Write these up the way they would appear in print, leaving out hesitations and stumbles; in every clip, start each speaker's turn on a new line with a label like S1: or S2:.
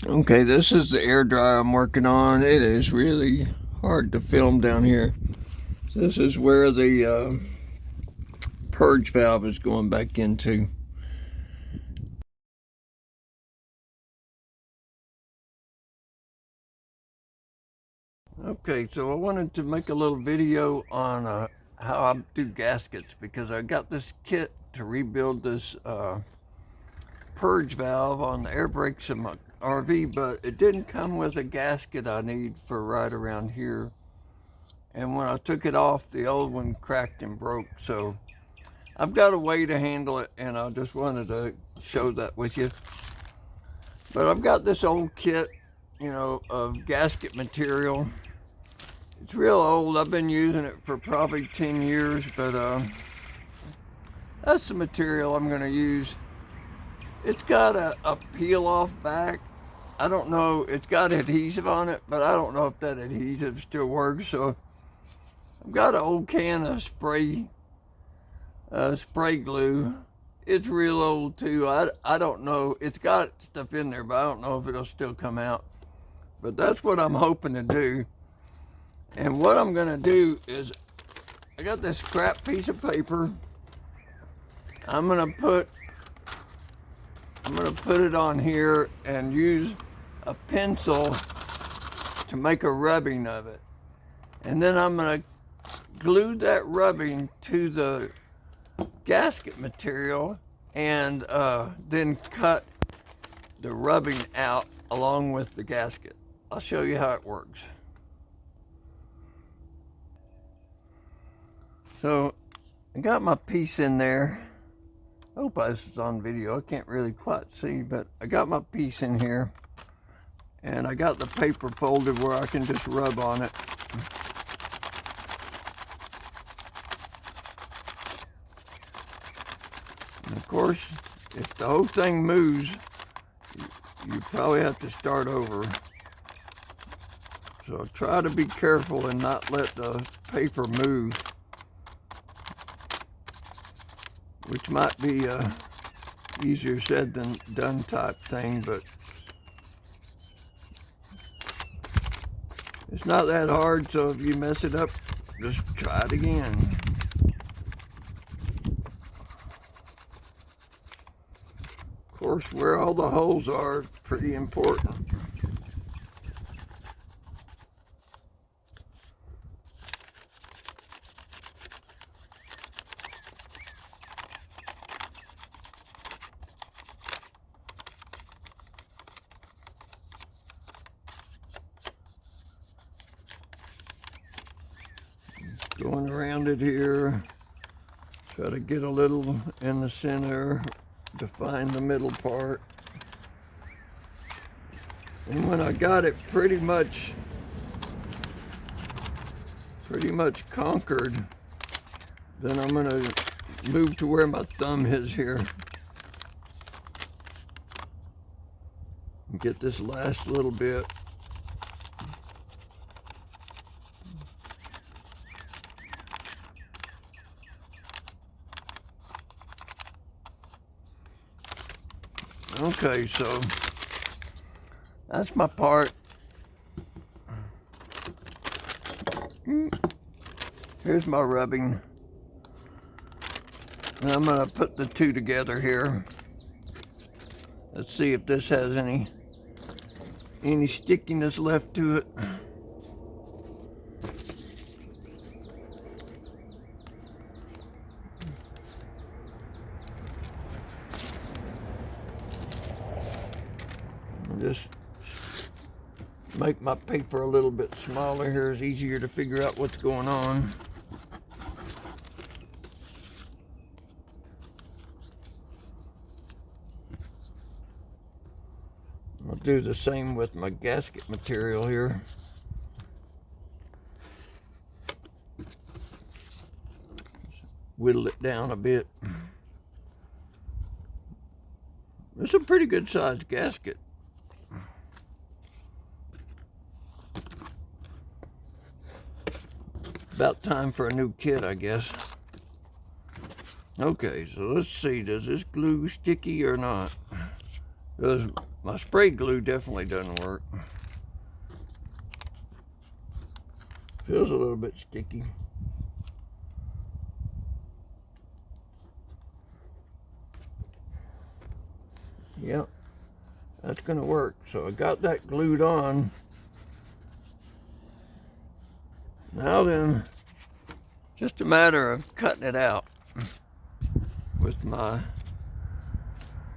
S1: Okay, this is the air dryer I'm working on. It is really hard to film down here. This is where the purge valve is going back into. Okay, so I wanted to make a little video on how I do gaskets because I got this kit to rebuild this purge valve on the air brakes of my RV, but it didn't come with a gasket I need for right around here. And when I took it off, the old one cracked and broke. So I've got a way to handle it, and I just wanted to show that with you. But I've got this old kit, of gasket material. It's real old. I've been using it for probably 10 years, but that's the material I'm going to use. It's got a peel-off back. I don't know. It's got adhesive on it, but I don't know if that adhesive still works. So I've got an old can of spray glue. It's real old too. I don't know. It's got stuff in there, but I don't know if it'll still come out. But that's what I'm hoping to do. And what I'm gonna do is, I got this scrap piece of paper. I'm gonna put it on here and use a pencil to make a rubbing of it. And then I'm gonna glue that rubbing to the gasket material and then cut the rubbing out along with the gasket. I'll show you how it works. So I got my piece in there. I hope this is on video. I can't really quite see, but I got my piece in here. And I got the paper folded where I can just rub on it. And of course, if the whole thing moves, you probably have to start over. So try to be careful and not let the paper move, which might be a easier said than done type thing, but it's not that hard. So if you mess it up, just try it again. Of course, where all the holes are is pretty important. Going around it here, try to get a little in the center to find the middle part. And when I got it pretty much conquered, then I'm gonna move to where my thumb is here and get this last little bit. Okay, so that's my part. Here's my rubbing. And I'm gonna put the two together here. Let's see if this has any stickiness left to it. Just make my paper a little bit smaller here. It's easier to figure out what's going on. I'll do the same with my gasket material here. Whittle it down a bit. It's a pretty good sized gasket. About time for a new kit, I guess. Okay, so let's see, does this glue sticky or not? Because My spray glue definitely doesn't work. Feels a little bit sticky. Yep, that's gonna work. So I got that glued on. Now then, just a matter of cutting it out with my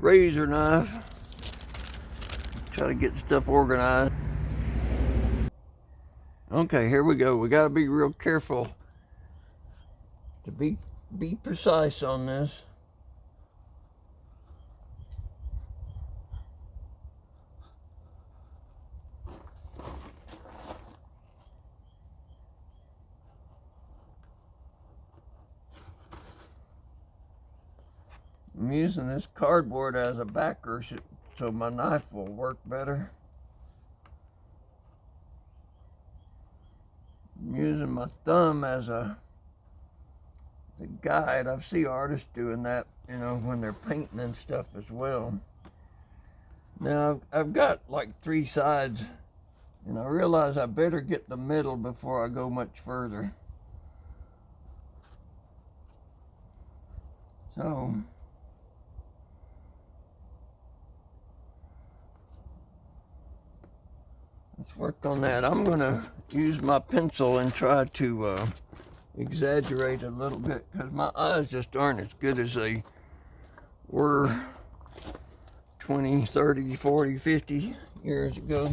S1: razor knife. Try to get stuff organized. Okay, here we go. We gotta be real careful to be precise on this. I'm using this cardboard as a backer so my knife will work better. I'm using my thumb as a guide. I've seen artists doing that, you know, when they're painting and stuff as well. Now, I've got like 3 sides, and I realize I better get the middle before I go much further. So, let's work on that. I'm gonna use my pencil and try to exaggerate a little bit because my eyes just aren't as good as they were 20, 30, 40, 50 years ago.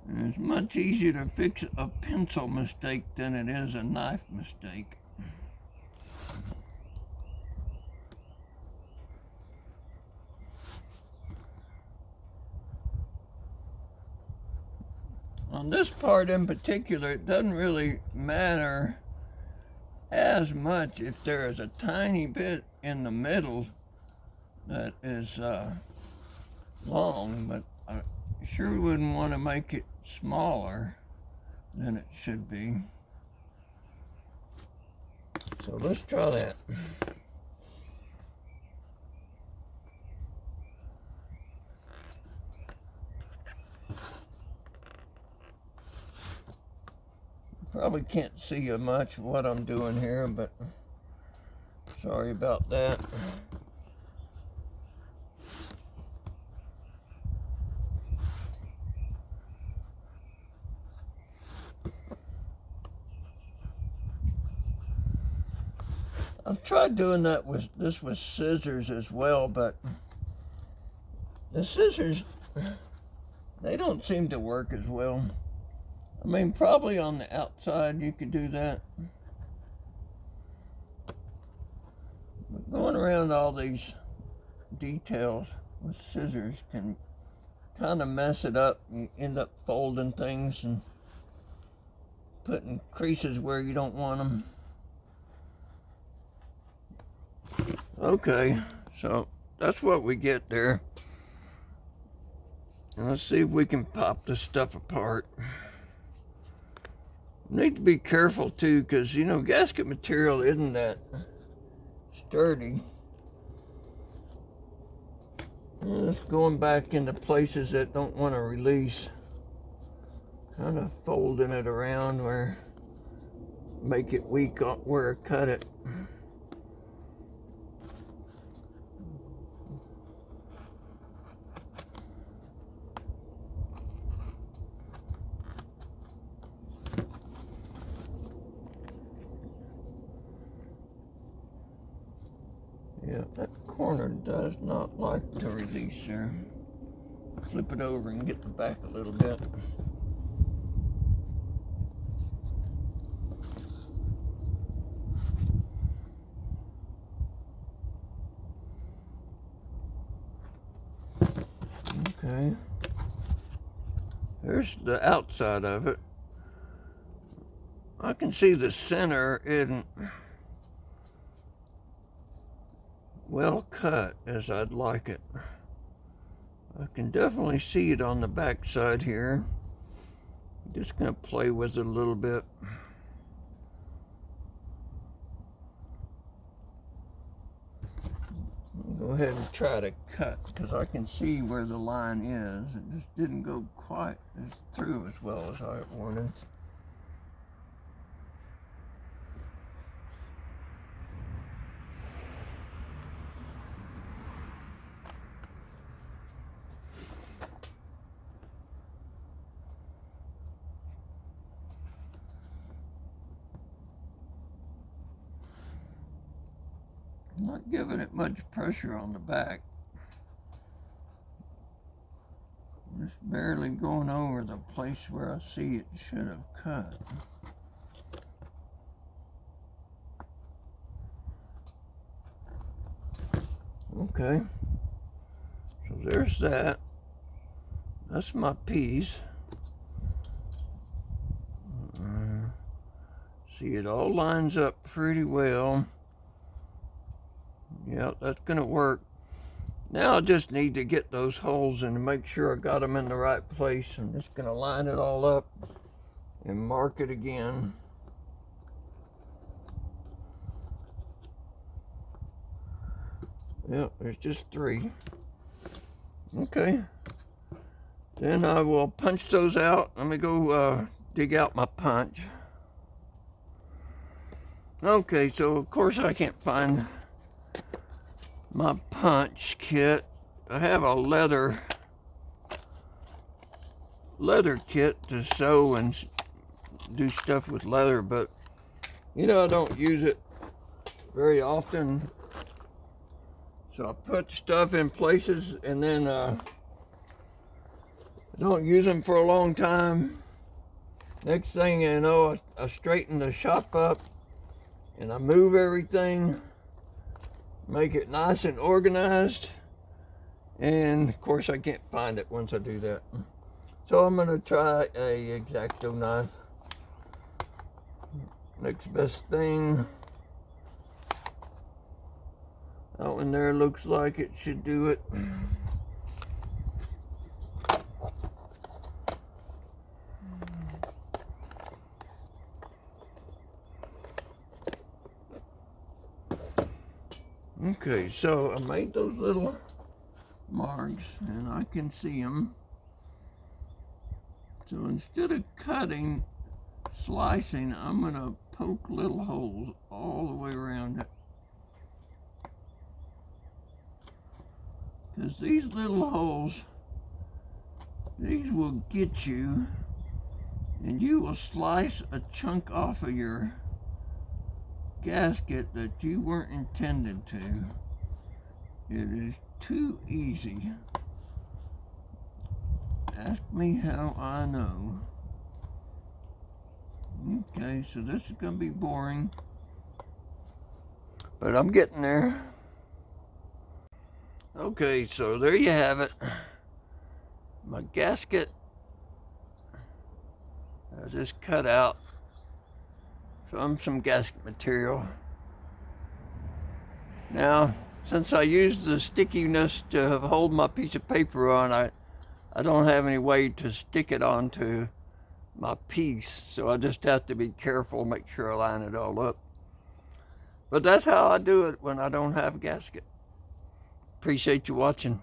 S1: And it's much easier to fix a pencil mistake than it is a knife mistake. On this part in particular, it doesn't really matter as much if there is a tiny bit in the middle that is long, but I sure wouldn't want to make it smaller than it should be. So let's try that. Probably can't see much of what I'm doing here, but sorry about that. I've tried doing that with scissors as well, but the scissors, they don't seem to work as well. I mean, probably on the outside you could do that. But going around all these details with scissors can kind of mess it up. You end up folding things and putting creases where you don't want them. Okay, so that's what we get there. And let's see if we can pop this stuff apart. Need to be careful too, because you know, gasket material isn't that sturdy. And it's going back into places that don't want to release. Kind of folding it around where make it weak where I cut it. Yeah, that corner does not like to release there. Flip it over and get the back a little bit. Okay. Here's the outside of it. I can see the center isn't well cut as I'd like it. I can definitely see it on the back side here. Just gonna play with it a little bit. go ahead and try to cut, because I can see where the line is. It just didn't go quite through as well as I wanted. Not giving it much pressure on the back. Just barely going over the place where I see it should have cut. Okay, so there's that. That's my piece. See, it all lines up pretty well. Yeah, that's gonna work. Now I just need to get those holes in and make sure I got them in the right place. I'm just gonna line it all up and mark it again. Yep, there's just 3. Okay. Then I will punch those out. Let me go dig out my punch. Okay, so of course I can't find my punch kit. I have a leather kit to sew and do stuff with leather, but you know, I don't use it very often. So I put stuff in places and then I don't use them for a long time. Next thing you know, I straighten the shop up and I move everything, make it nice and organized, and of course I can't find it once I do that. So I'm gonna try a X-Acto knife. Next best thing. That one there looks like it should do it. Okay, so I made those little marks and I can see them. So instead of cutting, slicing, I'm gonna poke little holes all the way around it. Because these little holes, these will get you, and you will slice a chunk off of your gasket that you weren't intended to. It is too easy. Ask me how I know. Okay, so this is gonna be boring, but I'm getting there. Okay, so there you have it. My gasket. I just cut out from some gasket material. Now, since I used the stickiness to hold my piece of paper on, I don't have any way to stick it onto my piece, so I just have to be careful, make sure I line it all up. But that's how I do it when I don't have a gasket. Appreciate you watching.